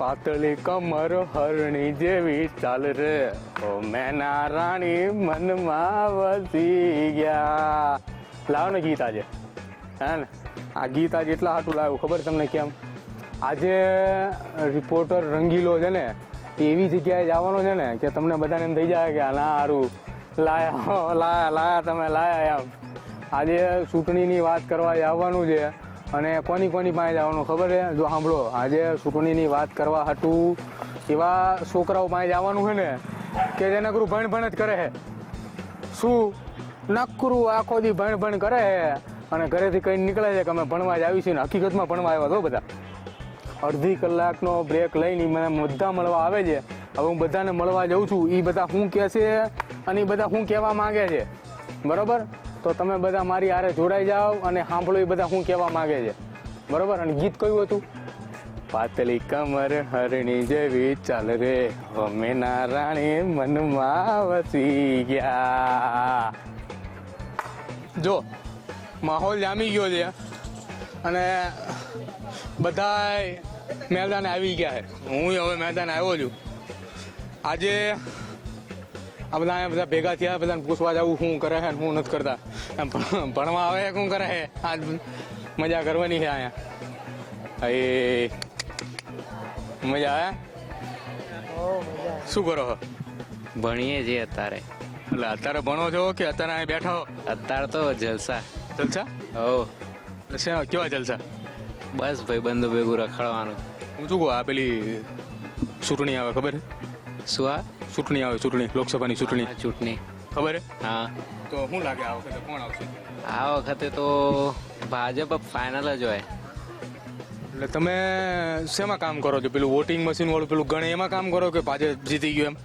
પાતળી કમર હરણી જેવી ચાલ રે ઓ મેના રાણી મનમાં વસી ગયા. લાવો ને ગીત આજે, હે ને? આ ગીત આજે એટલા હાટું લાવ્યું ખબર તમને કેમ? આજે રિપોર્ટર રંગીલો છે ને એવી જગ્યાએ જવાનો છે ને કે તમને બધાને એમ થઈ જાય કે ના સારું લાયા તમે લાયા એમ. આજે ચૂંટણીની વાત કરવા જવાનું છે અને કોની પાસે જવાનું ખબર છે? જો સાંભળો, આજે ચૂંટણીની વાત કરવા હાટું એવા છોકરાઓ પાસે જવાનું છે ને કે જે નકરું ભણ જ કરે છે. શું નકરું આખો દી ભણ કરે છે અને ઘરેથી કઈ નીકળે છે કે અમે ભણવા જ આવી છીએ ને હકીકતમાં ભણવા આવ્યા તો બધા. અડધી કલાકનો બ્રેક લઈને મને બધા મળવા આવે છે. હવે હું બધાને મળવા જાઉં છું, એ બધા શું કહે છે અને એ બધા શું કહેવા માંગે છે, બરાબર? તો તમે બધા મારી હારે જોડાઈ જાઓ અને સાંભળો એ બધા શું કહેવા માંગે છે, બરાબર? અને ગીત કયું હતું? પાતળી કમર હરણી જેવી ચાલ રે મેના રાણી મનમાં વસી ગયા. જો માહોલ જામી ગયો છે અને બધાય મેદાને આવી ગયા છે. હું હવે મેદાને આવ્યો છું. આજે આ બધા અહીંયા બધા ભેગા થયા, બધાને પૂછવા જવું શું કરે છે શું નથી કરતા. એમ ભણવા આવે શું કરે છે, આજ મજા કરવાની છે અહીંયા. એ મજા આવે? શું કરો છો? ભણીએ છીએ અત્યારે. એટલે અત્યારે ભણો છો કે અત્યારે અહીંયા બેઠા હો? અત્યારે તો જલસા. જલસા? હો કેવા જલસા? બસ ભાઈ બંધુ ભેગું રખડવાનું. હું શું કહું, આ પેલી ચૂંટણી આવે ખબર છે? શું આ ચૂંટણી આવે, ચૂંટણી, લોકસભાની ચૂંટણી ચૂંટણી? ખબર છે? હા. તો શું લાગે આ વખતે કોણ આવશે? આ વખતે તો ભાજપ ફાઇનલ જ હોય. એટલે તમે શેમાં કામ કરો છો? પેલું વોટિંગ મશીન વાળું પેલું ગણે એમાં કામ કરો કે ભાજપ જીતી ગયું એમ?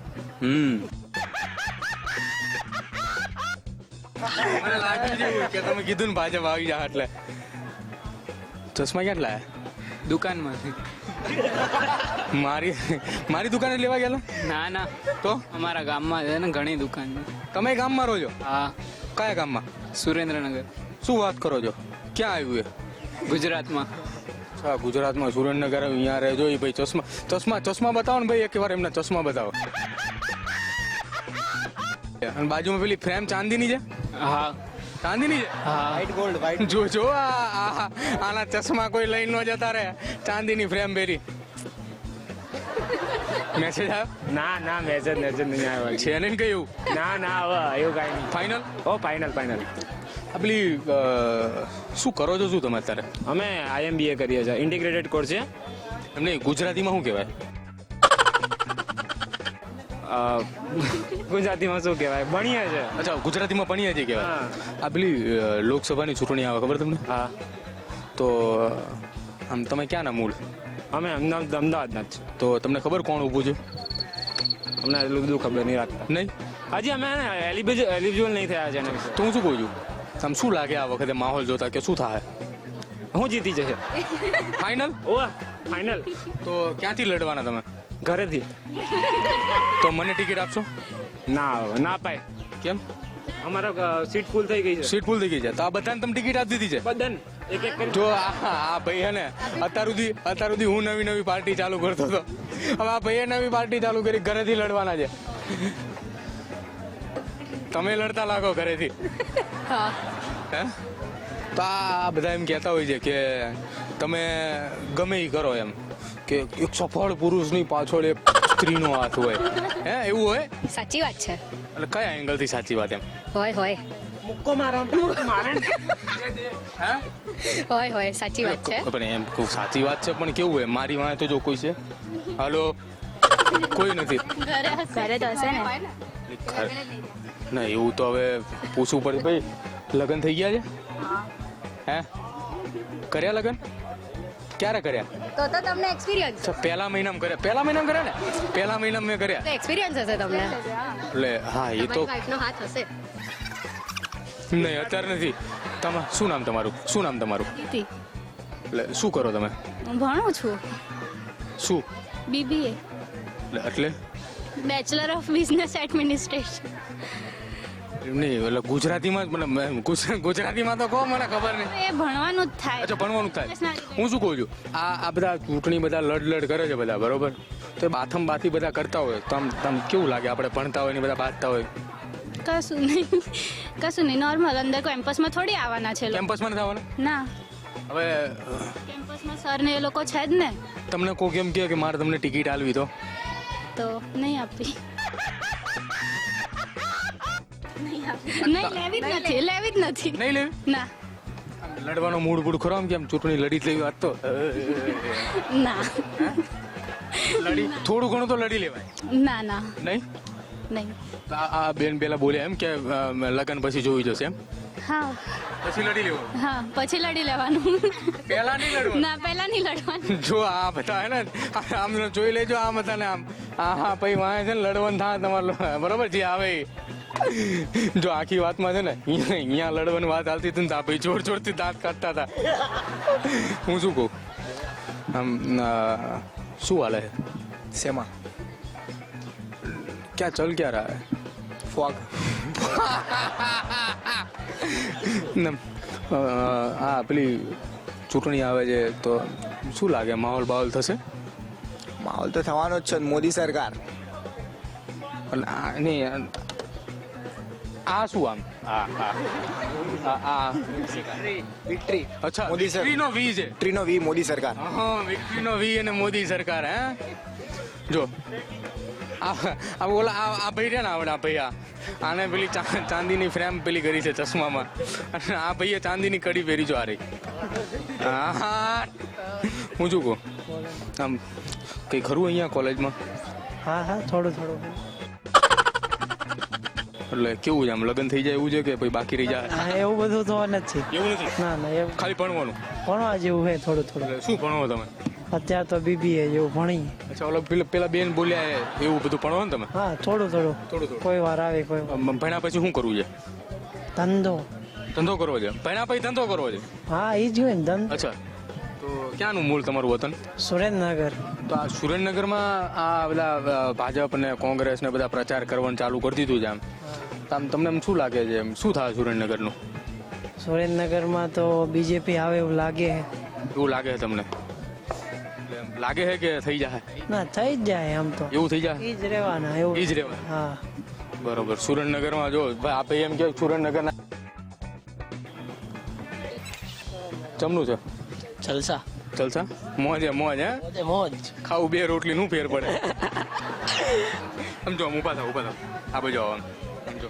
મને લાગ્યું છે કે તમે કીધું ને ભાજપ આવી જા એટલે. ચશ્મા ક્યાં લાયા? દુકાનમાંથી. મારી દુકાને લેવા ગયેલા? ના ના, તો અમારા ગામમાં છે ને ઘણી દુકાન. તમે ગામમાં રહો છો? હા. કયા ગામમાં? સુરેન્દ્રનગર. શું વાત કરો છો? ક્યાં આવ્યું એ? ગુજરાતમાં. હા, ગુજરાતમાં સુરેન્દ્રનગર અહીંયા રહેજો. એ ભાઈ ચશ્મા બતાવો ને ભાઈ, એક વાર એમને ચશ્મા બતાવો. અને બાજુમાં પેલી ફ્રેમ ચાંદીની છે? હા. ચાંદીની છે? હા. White gold white. જો આના ચશ્મા કોઈ લઈ ન જતા રહે. ચાંદીની ફ્રેમ પહેરી. મેસેજ આવ્યો? ના મેસેજ નહીં આવ્યો છે ને કયું? ના હવે એવું કાંઈ નહીં. ફાઇનલ? ઓ ફાઇનલ. આ પેલી શું કરો છો શું તમે અત્યારે? અમે IMBA કરીએ છીએ, ઇન્ટિગ્રેટેડ કોર્સ છે. એમને ગુજરાતીમાં શું કહેવાય? ગુજરાતીમાં શું કહેવાય? ભણીએ છે. અચ્છા, ગુજરાતીમાં ભણીએ છીએ કહેવાય. આ પેલી લોકસભાની ચૂંટણી આવે ખબર તમને? હા. તો આમ તમે ક્યાંના મૂળ? અમે અમદાવાદના જ. તો તમને ખબર કોણ ઊભું છે? અમને એટલું બધું ખબર નહીં રાખતા. નહીં? હજી અમે એલિજિબલ નહીં થયા છે એના વિશે. તો હું શું કહું છું, આમ શું લાગે આ વખતે માહોલ જોતા કે શું થાય? હું જીતી જશે. ફાઇનલ? ઓ ફાઇનલ. તો ક્યાંથી લડવાના તમે? ઘરેથી. તો મને ટિકિટ આપશો? ના પાય. કેમ? અમારા સીટ ફૂલ થઈ ગઈ છે. સીટ ફૂલ થઈ ગઈ છે તો આ બધાને તમે ટિકિટ આપી દીધી છે? બધાને એક કરી. જો આ ભાઈ હે ને અત્યાર સુધી હું નવી પાર્ટી ચાલુ કરતો હતો. હવે આ ભાઈએ નવી પાર્ટી ચાલુ કરી, ઘરેથી લડવાના છે. તમે લડતા લાગો ઘરેથી. હે? તો આ બધા એમ કહેતા હોય છે કે તમે ગમે એ કરો એમ, કે એક સફળ પુરુષની પાછળ એક સ્ત્રીનો હાથ હોય. હે, એવું હોય? સાચી વાત છે. એટલે કયા એંગલથી સાચી વાત એમ? હોય મુક્કો મારો મારે. હોય સાચી વાત છે. પણ એમ કહું સાચી વાત છે, પણ કેવું હોય મારી વાંહે તો જો કોઈ છે? હાલો, કોઈ નથી. ઘરે તો હશે ને. ના એવું તો હવે પૂછવું પડે. ભાઈ લગ્ન થઈ ગયા છે? હે, કર્યા લગ્ન? ક્યારે કર્યા? તો તમને એક્સપિરિયન્સ. અચ્છા, પહેલા મહિનામાં કર્યા ને? પહેલા મહિનામાં મેં કર્યા. તો એક્સપિરિયન્સ હશે તમને. એટલે હા, એ તો વાઈફનો હાથ હશે. નહીં અત્યારે નથી. શું નામ તમારું? નીતિ. એટલે શું કરો તમે? હું ભણું છું. શું? BBA. એટલે બેચલર ઓફ બિઝનેસ એડમિનિસ્ટ્રેશન. નહીં એટલે ગુજરાતીમાં જ મને ગુજરાતીમાં તો કહો મને ખબર નહીં. એ ભણવાનું જ થાય. અચ્છા ભણવાનું થાય. હું શું કહું છું આ બધા ચૂંટણી બધા લડ કરે છે બધા બરોબર, તો એ બાથમ બાથી બધા કરતા હોય તો આમ કેવું લાગે આપણે ભણતા હોય ને બધા બાથતા હોય? કશું નહીં નોર્મલ. અંદર કેમ્પસમાં થોડી આવવાના છે લોકો. કેમ્પસમાં નથી આવવાના? ના, હવે કેમ્પસમાં સર ને એ લોકો છે જ ને. તમને કોઈ કેમ કહે કે મારે તમને ટિકિટ આલવી તો તો નહીં આપી. નહીં લેવી જ નથી, લેવી જ નથી. નહીં લેવી? ના લડવાનો મૂડ બૂડ ખરો આમ કેમ ચૂંટણી લડી જ લેવી વાત તો ના લડી થોડું ઘણું તો લડી લેવાય. ના ના નહીં નહીં. આ બેન પેલા બોલ્યા એમ કે લગ્ન પછી જોઈ જશે એમ, હા પછી લડી લેવું? હા પછી લડી લેવાનું. પેલા નહીં લડવું? ના પહેલા નહીં લડવાનું. જો આ બધા હે ને આમ જોઈ લેજો આમ હતા ને આમ હા પછી વાંહે છે ને લડવાનું થાય તમારે બરોબર છે આવે. જો આખી વાતમાં છે ને અહીંયા લડવાની વાત હાલતી હતી ને તો આ ભાઈ જોર જોરથી દાંત કાઢતા હતા. હું શું કહું આમ શું હાલે છે? શેમાં? ક્યાં ચલ ક્યાં રહા હે? ફોગ. હા પેલી ચૂંટણી આવે છે તો શું લાગે માહોલ બાહોલ થશે? માહોલ તો થવાનો જ છે. મોદી સરકાર. અને નહીં આ શું આમ વિક્ટરી. અચ્છા મોદી સર. વિક્ટરીનો વી છે. વિક્ટરીનો વી મોદી સરકાર. હા વિક્ટરીનો વી અને મોદી સરકાર હે. જો આ ઓલા આ ભાઈ છે ને આવડે આ ભાઈ આને પેલી ચાંદીની ફ્રેમ પેલી કરી છે ચશ્મામાં, અને આ ભાઈએ ચાંદીની કડી પહેરી જો આ રહી. હા હું શું કહું આમ કઈ ખરું અહીંયા કોલેજમાં? હા હા થોડું થોડું. એટલે કેવું છે આમ લગ્ન થઈ જાય એવું છે કે પછી બાકી રહી જાય? હા એવું બધું તો નથી. એવું નથી, ના ના એવું ખાલી ભણવાનું. ભણવા જેવું છે થોડું થોડું. એટલે શું ભણવો તમે? અત્યારે તો બીબીએ જેવું ભણીએ. અચ્છા ઓલા પેલા બેન બોલ્યા એવું બધું ભણવો ને તમે? હા થોડું થોડું. થોડું કોઈ વાર આવે કોઈ વાર. ભણ્યા પછી શું કરવું છે? ધંધો. ધંધો કરવો છે? ભણ્યા પછી ધંધો કરવો છે? હા એ જ હોય ને ધંધો. અચ્છા તો ક્યાંનું મૂળ તમારું વતન? સુરેન્દ્રનગર. તો આ સુરેન્દ્રનગરમાં આ બધા ભાજપ ને કોંગ્રેસ ને બધા પ્રચાર કરવાનું ચાલુ કરી દીધું છે આમ તમને એમ શું લાગે છે એમ શું થાય સુરેન્દ્રનગરનું? સુરેન્દ્રનગરમાં તો બીજેપી આવે એવું લાગે. એવું લાગે છે તમને? લાગે છે કે થઈ જાય? ના થઈ જ જાય આમ તો. એવું થઈ જાય? એ જ રહેવાના એવું. એ જ રહેવાય. હા બરોબર. સુરેન્દ્રનગરમાં જો આપણે એમ કે સુરેન્દ્રનગરના જમનું છે જલસા. જલસા મોજ મોજ હે મોજ. ખાવું બે રોટલી નું ફેર પડે. સમજો ઉભા થાવ આ બાજુ આવો સમજો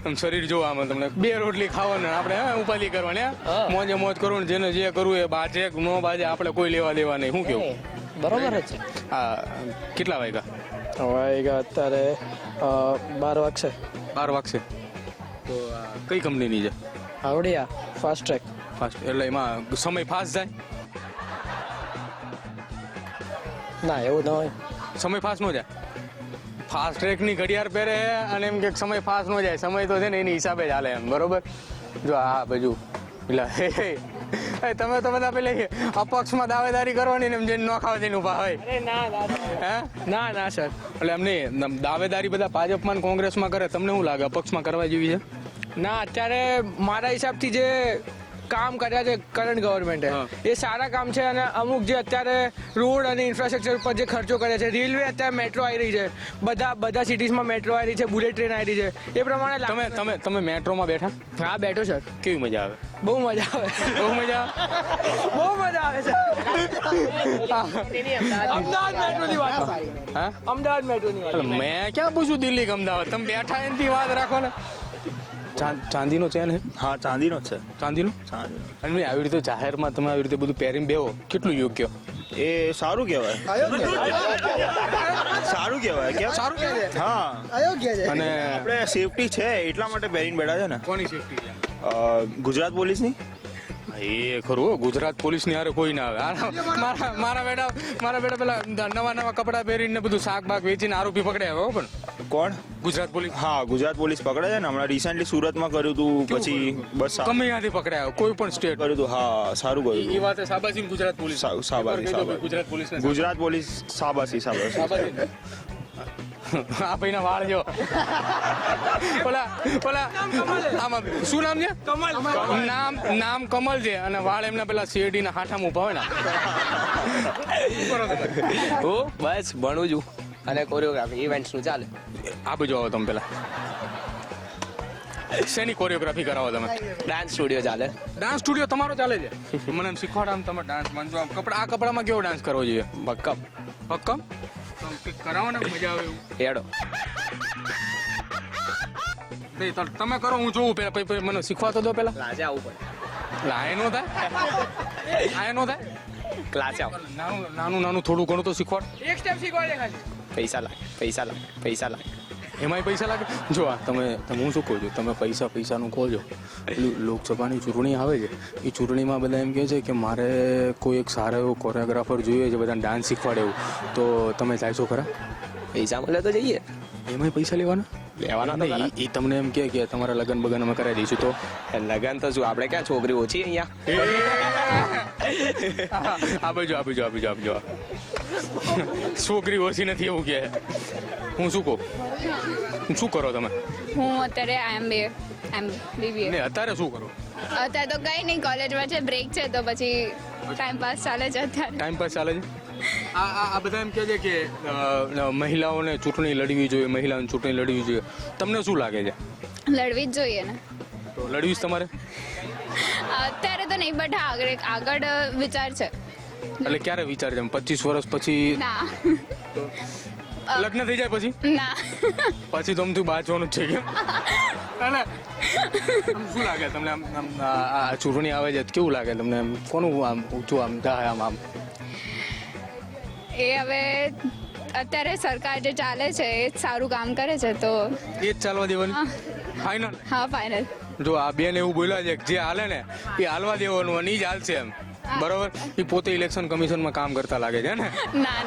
આમ શરીર જોવા આમાં તમને બે રોટલી ખાવાને આપણે ઉપાલી કરવાની મોજે મોજ કરવું જેને જે કરવું એ બાજે ન બાજે આપણે કોઈ લેવા દેવા નહીં. શું કેવું? બરોબર જ છે. હા કેટલા વાગ્યા? વાગ્યા અત્યારે 12 વાગશે. 12 વાગશે. તો કઈ કંપનીની છે? આવડિયા ફાસ્ટ ટ્રેક. ફાસ્ટ એટલે એમાં સમય ફાસ્ટ જાય? ના એવું ન હોય. સમય ફાસ્ટ ન જાય? ફાસ્ટ ટ્રેકની ઘડિયાળ પહેરે અને એમ કે સમય ફાસ્ટ ન જાય. સમય તો છે ને એની હિસાબે જ હાલે એમ બરોબર. જો આ બાજુ એટલે તમે તો બધા પેલી અપક્ષમાં દાવેદારી કરવાની ને એમ જઈને ન ખાવા જઈને ઉભા હોય. હે ના ના સર. એટલે એમ નહીં દાવેદારી બધા ભાજપમાં ને કોંગ્રેસમાં કરે, તમને શું લાગે અપક્ષમાં કરવા જેવી છે? ના અત્યારે મારા હિસાબથી જે કામ કર્યા છે કરંટ ગવર્મેન્ટે એ સારા કામ છે. અને અમુક જે અત્યારે રોડ અને ઇન્ફ્રાસ્ટ્રક્ચર પર જે ખર્ચો કરે છે, રેલવે અત્યારે મેટ્રો આવી રહી છે, બધા સિટીઝમાં મેટ્રો આવી રહી છે, બુલેટ ટ્રેન આવી રહી છે, એ પ્રમાણે તમે મેટ્રોમાં બેઠા? હા બેઠો સર. કેવી મજા આવે? બહુ મજા આવે. બહુ મજા આવે? બહુ મજા આવે છે. અમદાવાદ મેટ્રોની વાત. હા અમદાવાદ મેટ્રોની વાત. એટલે મેં ક્યાં પૂછું દિલ્હી કે અમદાવાદ? તમે બેઠા એનાથી વાત રાખો ને. ચાંદીનો ચેન હે? હા ચાંદીનો જ છે. ચાંદીનો? અને આવી રીતે જાહેરમાં તમે આવી રીતે બધું પહેરીને બેહો કેટલું યોગ્ય? એ સારું કહેવાય. સારું કહેવાય. કેમ સારું કહેવાય? હા અને આપણે સેફટી છે એટલા માટે પહેરીને બેઠા છે ને. કોની સેફટી છે? ગુજરાત પોલીસની. એ ખરું ગુજરાત પોલીસની હારે કોઈ ના આવે. મારા બેટા પેલા નવા કપડા પહેરીને બધું શાક બાક વેચીને આરોપી પકડ્યા હો. પણ કોણ? ગુજરાત પોલીસ. હા ગુજરાત પોલીસ પકડે છે ને. હમણાં રિસેન્ટલી સુરતમાં કર્યું હતું. પછી બસ ગમે ત્યાંથી પકડ્યા કોઈ પણ સ્ટેટ કર્યું હતું. હા સારું કર્યું એ હતું. વાત શાબાશી ગુજરાત પોલીસ. શાબાશી ગુજરાત પોલીસ. ગુજરાત પોલીસ શાબાશી. આ ભાઈના વાળ જો ઓલા આમાં શું નામ છે નામ કમલ છે અને વાળ એમના પેલા શેરડીના હાથામાં ઉભા હોય ને. હું બસ ભણું છું અને કોરિયોગ્રાફી ઇવેન્ટ્સ નું ચાલે. આ બાજુ આવો તમે પેલા. શેની કોરિયોગ્રાફી કરાવો તમે? ડાન્સ સ્ટુડિયો ચાલે. ડાન્સ સ્ટુડિયો તમારો ચાલે છે? મને એમ શીખવાડો આમ તમે ડાન્સ મંજો આમ આ કપડામાં કેવો ડાન્સ કરવો જોઈએ? ભક્કમ ભક્કમ કરાવો ને મજા આવે એવું. હેડો. નહીં, તમે કરો હું જોઉં પેલા પછી મને શીખવા તો દો પેલા. ક્લાસે આવવું પડે. લાય નો થાય ક્લાસે આવ. નાનું થોડું ઘણું તો શીખવાડ. એક સ્ટેપ શીખવાડે ખાલી. પૈસા લાગે. એમાંય પૈસા લાગે? જો આ તમે હું શું કહું છું, તમે પૈસાનું કહો છો. પેલું લોકસભાની ચૂંટણી આવે છે, એ ચૂંટણીમાં બધા એમ કહે છે કે મારે કોઈ એક સારો એવો કોરિયોગ્રાફર જોઈએ છે બધાને ડાન્સ શીખવાડે એવું, તો તમે ચાલશો ખરા? પૈસા મળે તો જઈએ. એમાંય પૈસા લેવાના? લેવાના તો ખરા. એ તમને એમ કે તમારા લગન બગન અમે કરાવી દઈશું તો? લગન તો શું આપણે ક્યાં છોકરી ઓછી અહીંયા. આ બાજુ છોકરી ઓછી નથી એવું કે. હું શું કહું, શું કરો તમે? હું અત્યારે એમ બીબીએ. ને અત્યારે શું કરો? અત્યારે તો કઈ નહીં, કોલેજમાં છે, બ્રેક છે તો પછી ટાઈમ પાસ ચાલે છે અત્યારે. ટાઈમ પાસ ચાલે છે. આ બધા એમ કહે છે કે મહિલાઓને ચૂંટણી લડવી જોઈએ. તમને શું લાગે છે? લડવી જ જોઈએ ને. તો લડવી જ તમારે? અત્યારે તો નહીં, બટ આગળ વિચાર છે. એટલે ક્યારે વિચાર છે? 25 વર્ષ પછી ના લગ્ન થઈ જાય પછી? ના પછી તો તું બાજવાનું જ છે કેમ? અને શું લાગે તમને આ ચૂંટણી આવે છે કેવું લાગે તમને? કોનું આમ ઊંચું આમ જાય આમ? એ હવે અત્યારે સરકાર જે ચાલે છે એ જ સારું કામ કરે છે તો એ જ ચાલવા દેવાની? ફાઇનલ? હા ફાઇનલ. જો આ બેન એવું બોલ્યા છે કે જે હાલે ને એ હાલવા દેવાનું અને એ જ હાલશે એમ, બરોબર? એ પોતે ઇલેક્શન કમિશનમાં કામ કરતા લાગે છે ને? ના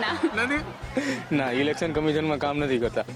નથી ના, ઇલેક્શન કમિશનમાં કામ નથી કરતા.